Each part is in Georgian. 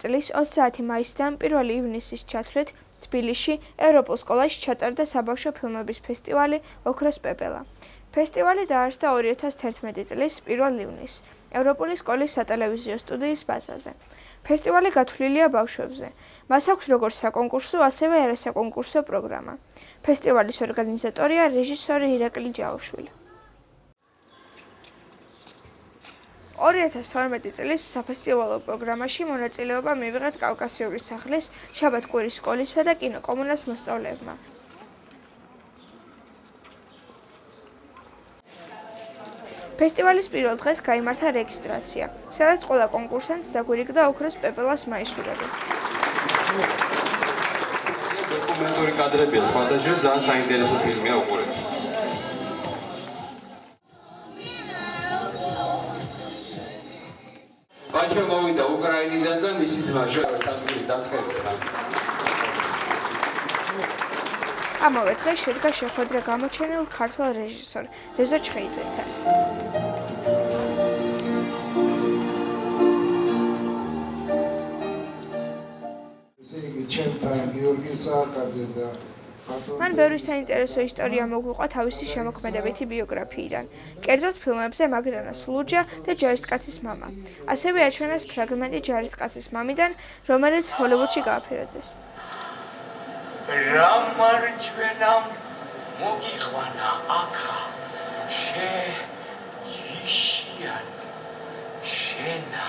წლის 30 მაისიდან 1 ივნისის ჩათვლით თბილისში ევროპულ სკოლაში ჩატარდა საბავშვო ფილმების ფესტივალი ოქროს პეპელა. ფესტივალი დაარსდა 2011 წლის 1 ივნისს ევროპული სკოლის სატელევიზიო სტუდიის ბაზაზე. ფესტივალი გათვლილია ბავშვებზე. მას აქვს როგორც საკონკურსო, ასევე არასაკონკურსო პროგრამა. ფესტივალის ორგანიზატორია რეჟისორი ირაკლი ჯაოშვილი. 2012 წლის საფესტივალო პროგრამაში მონაწილეობა მიიღეთ კავკასიური სახლის, შაბათ-კვირის სკოლისა და კინოკომუნას მოსწავლეებმა. ფესტივალის პირველ დღეს გაიმართა რეგისტრაცია, სადაც ყველა კონკურსანტს დაგვირიგდა ოქროს პეპელას მაისურები. დოკუმენტური კადრებია, სხვადასხვა ძალიან საინტერესო ფილმია უყურეთ. ბაჩო მოვიდა უკრაინიდან და მისი ძმა შევერთებული დასხერდა. ამავე დღეს შედგა შეხვედრა გამოჩენილ ქართველ რეჟისორ რეზო ჩხეიძესთან. მან ბევრი საინტერესო ისტორია მოგვიყვა თავისი შემოქმედებითი ბიოგრაფიიდან. კერძოდ ფილმებზე მაგრანას ლუჯა და ჯარისკაცის მამა. ასევე აჩვენეს ფრაგმენტი ჯარისკაცის მამიდან, რომელიც ჰოლივუდში გააფერადეს. რა მარჯვენამ მოგიყვანა აქა შეიშიან შენა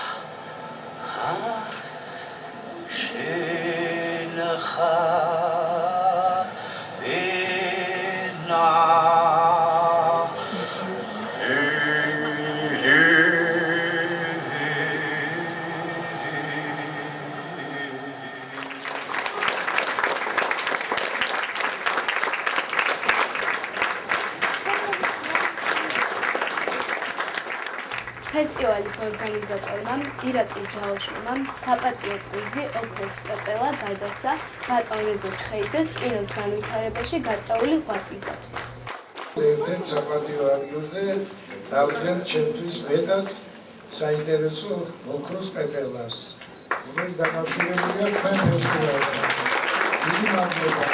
შენახა ფესტივალის ორგანიზატორმა ირაკლი ჯაოშვილმა საპატიო პრიზი ოქროს პეპელა გადასცა ბატონ რეზო ჩხეიძეს კინოს განვითარებაში გაწეული ღვაწლისათვის. ერთ-ერთ საპატიო ადგილზე დავდგენთ ჩემთვის მეტად საინტერესო ოქროს პეპელას, რომელიც დაკავშირებულია თქვენ ფესტივალთან. დიდი მადლობა.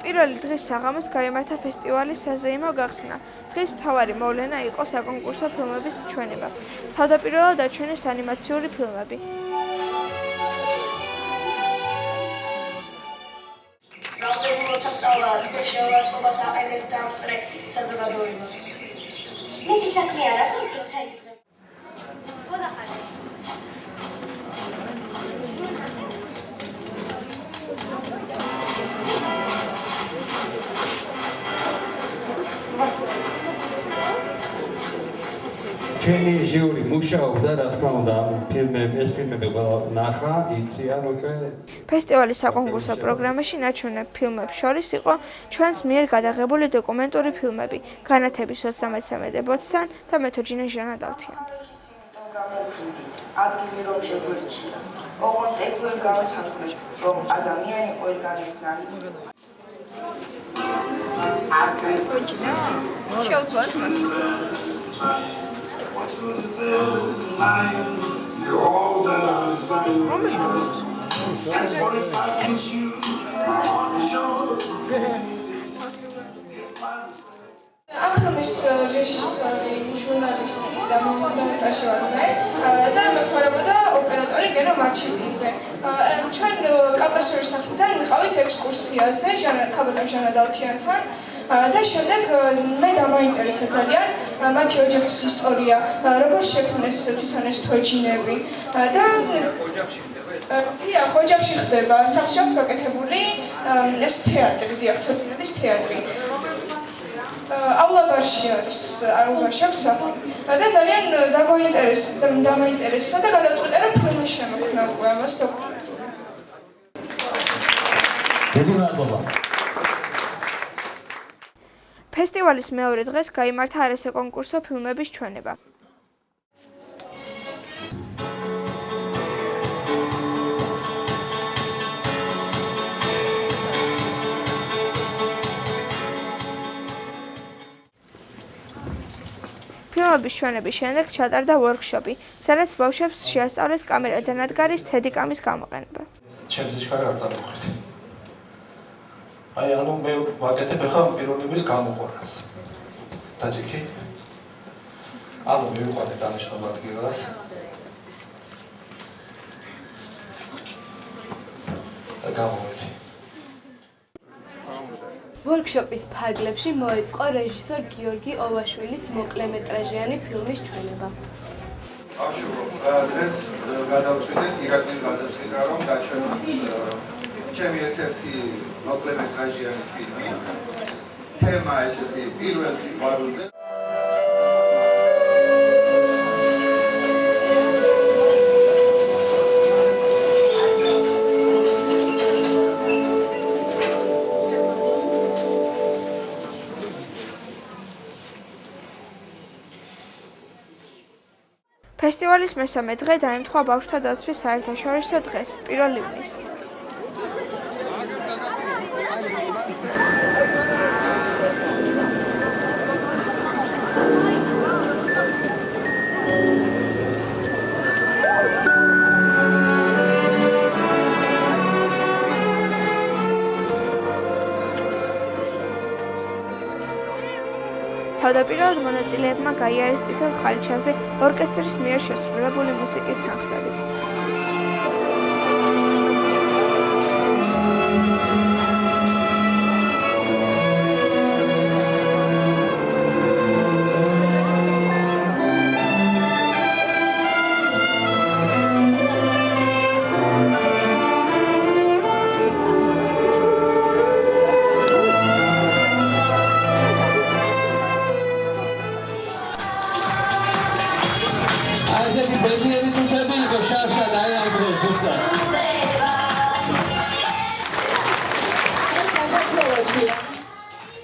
პირველი დღის საღამოს გაიმართა ფესტივალის საზეიმო გახსნა. დღის მთავარი მოვლენა იყო საკონკურსო ფილმების ჩვენება. თავდაპირველად აჩვენეს ანიმაციური ფილმები. ბრალდებულოთა სწავლა თქვენ შეურაცხყოფას აყენებთ ამ სწრე საზოგადოებას. მეტი საქმე არ აქვს, ერთად იქნება. ხოდახალე. ჩვენი ჟიური მუშაობდა, რა თქმა უნდა, ეს ფილმები ნახა, იციან უკვე. ფესტივალის საკონკურსო პროგრამაში ნაჩვენებ ფილმებს შორის იყო ჩვენს მიერ გადაღებული დოკუმენტური ფილმები განათების 33 დებოცთან და მეთოჯინე ჟანა დავთიანი. ადგილი რომ შეგვერჩია. ოღონდ ეკვირ გავასახმე, რომ ადამიანი ყველგან იქნება. შევწვათ მას. ამ ფილმის რეჟისორი, ჟურნალისტი და მონტაჟი ვარ მე და მეხმარებოდა ოპერატორი გენო მარჩიტიძე. ჩვენ კავკასიური სახლიდან ვიყავით ექსკურსიაზე ქაბატონ ჟანა დავთიანთან და შემდეგ მე დამაინტერესა ძალიან მათი ოჯახის ისტორია, როგორ შექმნეს თვითონ ეს თოჯინები და ოჯახში ხდება სახლში აქვს გაკეთებული ეს თეატრი, დიახ, თოჯინების თეატრი. აულაბარში არის, აულაბარში აქვს სახლი და ძალიან დამაინტერესა და გადაწყვიტა რომ ფილმი შემოქმნა უკვე ამას დოკუმენტური. დიდი მადლობა. ფესტივალის მეორე დღეს გაიმართა არასაკონკურსო ფილმების ჩვენება. ფილმების ჩვენების შემდეგ ჩატარდა ვორქშოპი, სადაც ბავშვებს შეასწავლეს კამერათა ნადგარის თედიკამის გამოყენება. ჩემს სიჩქარე არ წარმოხვით. ანუ მე ვაკეთებ ახლა პიროვნების გამოყვანას. დაჭიქი? ანუ მივიყვანე დანიშნულ ადგილას. და გამოვედი. ვორქშოპის ფარგლებში მოეწყო რეჟისორ გიორგი ოვაშვილის მოკლემეტრაჟიანი ფილმის ჩვენება. ბავშვებო, დღეს გადავწყვიტეთ, ირაკლიმ გადაწყვიტა, რომ დაჩვენოთ ჩემი ერთ-ერთი მოკლემეტრაჟიანი ფილმი. თემა ესეთი პირველ სიყვარულზე. ფესტივალის მესამე დღე დაემთხვა ბავშვთა დაცვის საერთაშორისო დღეს, 1 ივნისს. თავდაპირველად მონაწილეებმა გაიარეს წითელ ხალიჩაზე ორკესტრის მიერ შესრულებული მუსიკის თანხლებით.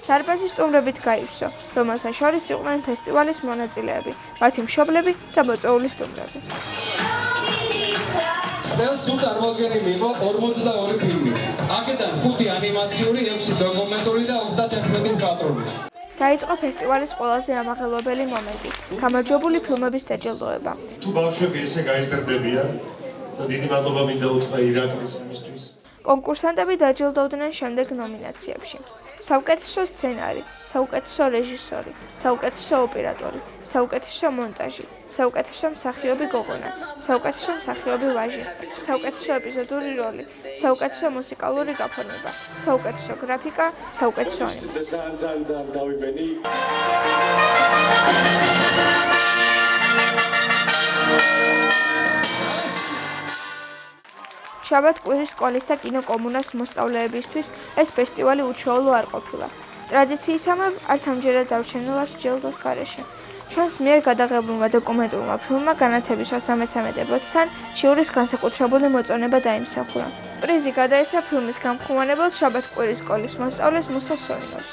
დარბაზი სტუმრებით გაივსო, რომელთა შორის იყვნენ ფესტივალის მონაწილეები, მათი მშობლები და მოწვეული სტუმრები. წელს სულ წარმოდგენილი იყო 42 ფილმი. აქედან 5 ანიმაციური, 6 დოკუმენტური და 31 თეატრული. დაიწყო ფესტივალის ყველაზე ამაღელვებელი მომენტი, გამარჯვებული ფილმების დაჯილდოება. თუ ბავშვები ესე გაიზრდებიან და დიდი მადლობა მინდა უთხრა ირაკლის იმისთვის. კონკურსანტები დაჯილდოვდნენ შემდეგ ნომინაციებში: საუკეთესო სცენარი, საუკეთესო რეჟისორი, საუკეთესო ოპერატორი, საუკეთესო მონტაჟი, საუკეთესო მსახიობი გოგონა, საუკეთესო მსახიობი ვაჟი, საუკეთესო ეპიზოდური როლი, საუკეთესო მუსიკალური გაფორმება, საუკეთესო გრაფიკა, საუკეთესო ანიმაცია. შაბათ-კვირის სკოლის და კინოკომუნას მოსწავლეებისთვის ეს ფესტივალი უჩვეულო არ ყოფილა. ტრადიციისამებრ არც ამჯერად დარჩენილად ჯილდოს გარეშე. ჩვენს მიერ გადაღებულმა დოკუმენტურმა ფილმმა განათების 33-თან ჟიურის განსაკუთრებული მოწონება დაიმსახურა. პრიზი გადაეცა ფილმის გამხმოვანებელს შაბათ-კვირის სკოლის მოსწავლეს მუსა სოინოს.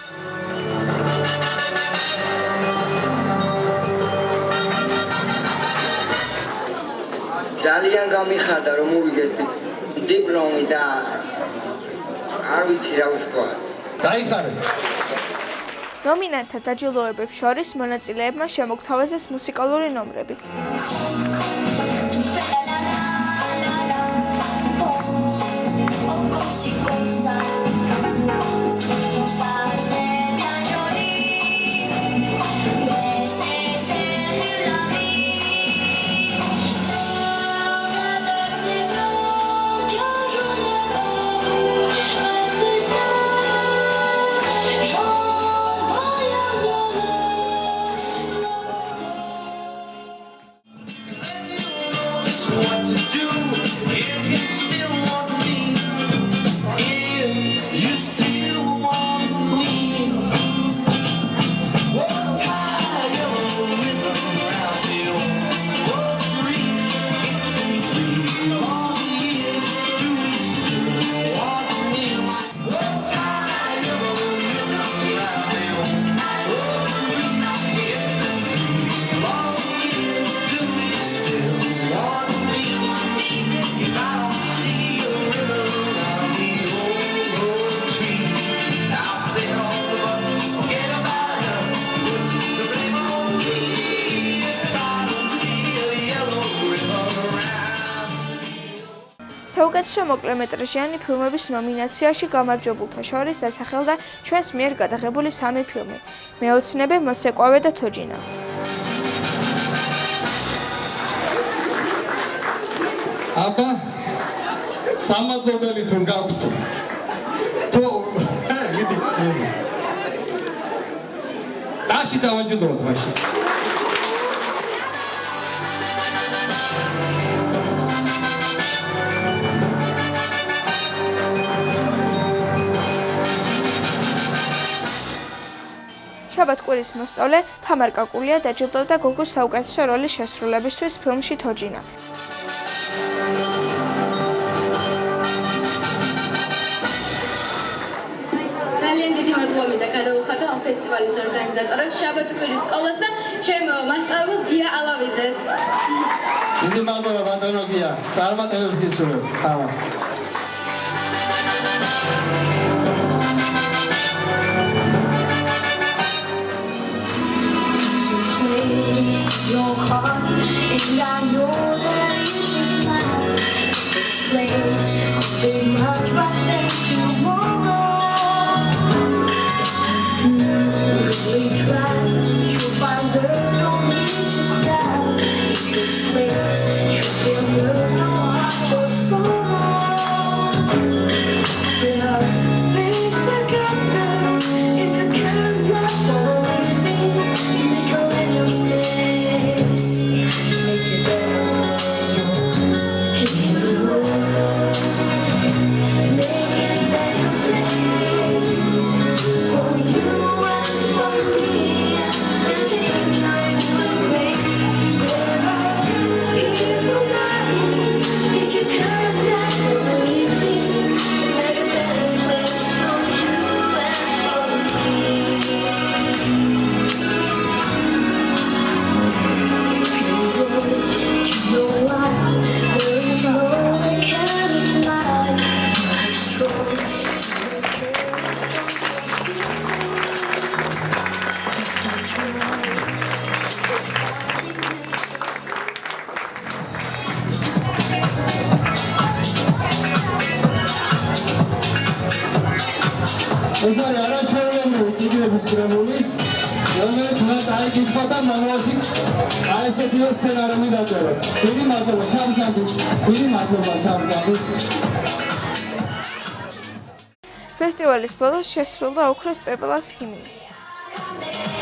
ძალიან გამიხარდა რომ მოვიგეს დიპლომი და არ ვიცი რა ვთქვა. დაიხარეთ. ნომინანტთა დაჯილდოებებს შორის მონაწილეებმა შემოგთავაზეს მუსიკალური ნომრები. საუკეთესო მოკლემეტრაჟიანი ფილმების ნომინაციაში გამარჯვებულთა შორის დასახელდა ჩვენს მიერ გადაღებული 3 ფილმი: მეოცნები, მოცეკვავე და თოჯინა. აბა სამადლობელი თუ გაქვთ თუ მიდი დაში დავაჯილდოთ მაშინ შაბათ კვირის მოსწავლე თამარ კაკულია დაჯილდოვდა გოგოს საუკეთესო როლის შესრულებისთვის ფილმში თოჯინა. ძალიან დიდი მადლობა მინდა გადავუხადო ამ ფესტივალის ორგანიზატორებს შაბათ კვირის სკოლას და ჩემ მასწავლებელს გია ალავიძეს. დიდი მადლობა ბატონო გია, წარმატებებს გისურვებ. ხავა. Your heart, and I know that you just like this place. Could be much right there tomorrow. Really try, you'll find there's no need to cry. In this place, you feel there's no heart to sorrow. There are things together if you can't love for me. You go in your space. Make it better. Make it better place for you and for me. Things are in good place. There are people dying if you can't never leave me. Make a better place for you and for me. ეს არის არაჩვეულებრივი წიგნების კრებული, რომელიც უნდა დაიკითხა და მომავალში აი ესეთი სცენარები დაწეროთ. დიდი მადლობა ჩამწამდი. დიდი მადლობა ჩამწამდი. ფესტივალის ბოლოს შესრულდა ოქროს პეპელას ჰიმნი. Thank you.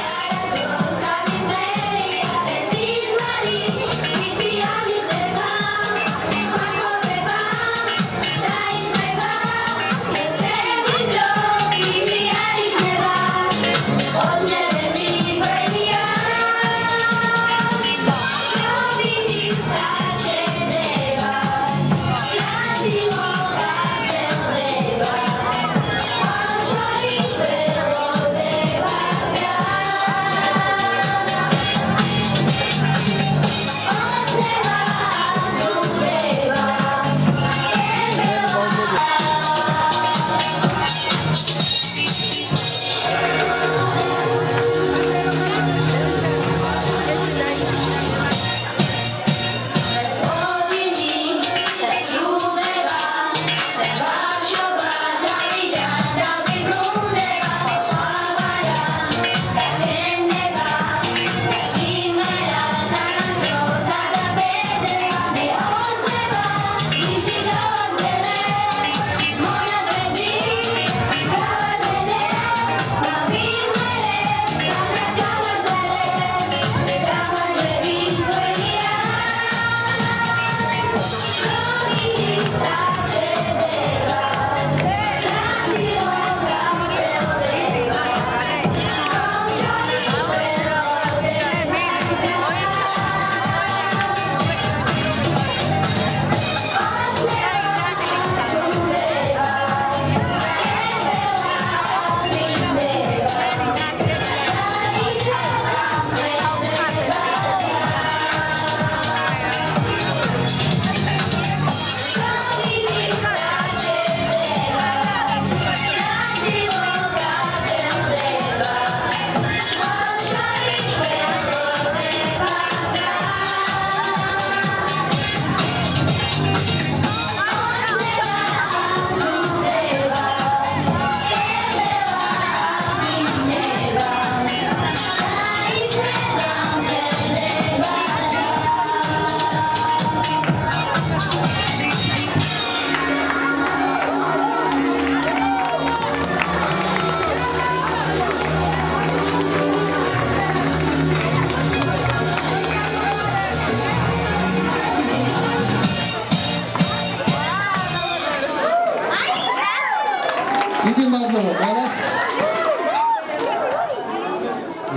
დიდი მადლობა ყველას.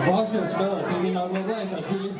ბავშვებს ყველას დიდი მადლობა. ეხლა ძილის